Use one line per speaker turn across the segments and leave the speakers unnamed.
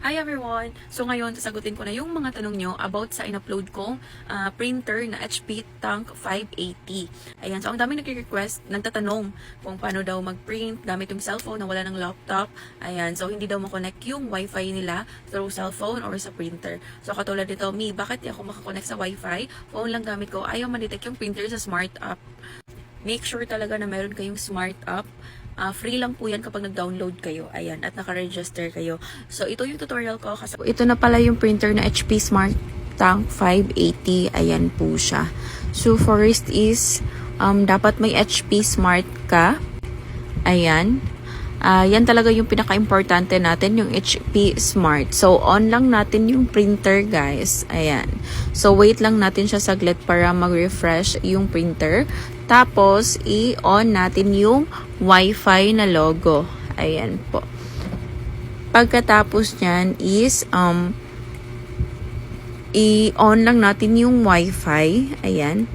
Hi everyone! So ngayon, sasagutin ko na yung mga tanong nyo about sa in-upload kong printer na HP Tank 580. Ayan, so ang daming nag-request, nagtatanong kung paano daw mag-print gamit yung cellphone na wala ng laptop. Ayan, so hindi daw makonect yung wifi nila through cellphone or sa printer. So katulad nito, bakit di ako makakonect sa wifi? Phone lang gamit ko, ayaw man-detect yung printer sa smart app. Make sure talaga na meron kayong smart app. Free lang po yan kapag nag-download kayo. Ayan, at naka-register kayo. So, ito yung tutorial ko. Kasi ito na pala yung printer na HP Smart Tank 580. Ayan po siya. So, first is, dapat may HP Smart ka. Ayan. Yan talaga yung pinaka-importante natin, yung HP Smart. So, on lang natin yung printer, guys. Ayan. So, wait lang natin siya saglit para mag-refresh yung printer. Tapos, i-on natin yung Wi-Fi na logo. Ayan po. Pagkatapos nyan is, i-on lang natin yung Wi-Fi. Ayan.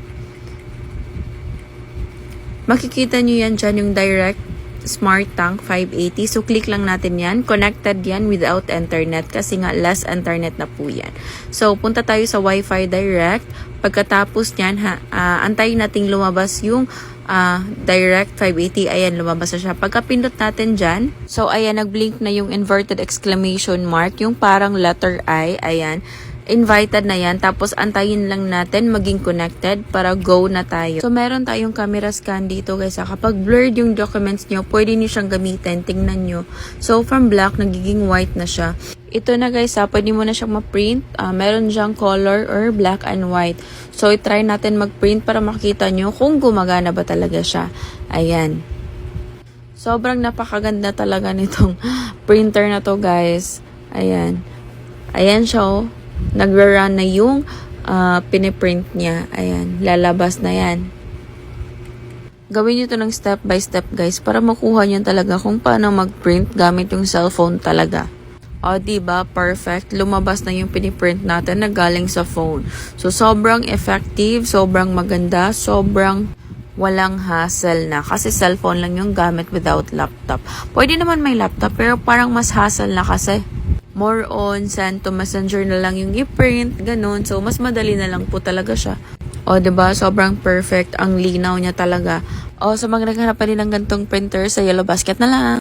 Makikita nyo yan dyan, yung direct Smart Tank 580. So, click lang natin yan. Connected yan without internet kasi nga less internet na po yan. So, punta tayo sa Wi-Fi direct. Pagkatapos nyan, antayin nating lumabas yung direct 580. Ayan, lumabas na siya. Pagka-pindot natin dyan, so, ayan, nag-blink na yung inverted exclamation mark, yung parang letter I. Ayan. Invited na yan. Tapos, antayin lang natin maging connected para go na tayo. So, meron tayong camera scan dito, guys. Kapag blurred yung documents nyo, pwede nyo siyang gamitin. Tingnan nyo. So, from black, nagiging white na siya. Ito na, guys, pwede mo na siyang ma-print. Meron siyang color or black and white. So, i-try natin mag-print para makita nyo kung gumagana ba talaga siya. Ayan. Sobrang napakaganda talaga nitong printer na to, guys. Ayan. Ayan siya, oh. Nagra-run na yung piniprint niya. Ayan, lalabas na yan. Gawin nyo ito ng step by step, guys, para makuha nyo talaga kung paano mag-print gamit yung cellphone talaga. O, diba? Perfect. Lumabas na yung piniprint natin na galing sa phone. So, sobrang effective, sobrang maganda, sobrang walang hassle na. Kasi cellphone lang yung gamit without laptop. Pwede naman may laptop, pero parang mas hassle na kasi more on send to messenger na lang yung i-print, ganun. So, mas madali na lang po talaga siya. O, diba? Sobrang perfect. Ang linaw niya talaga. O, sa mga naghanap pa rin ng gantong printer, sa Yellow Basket na lang.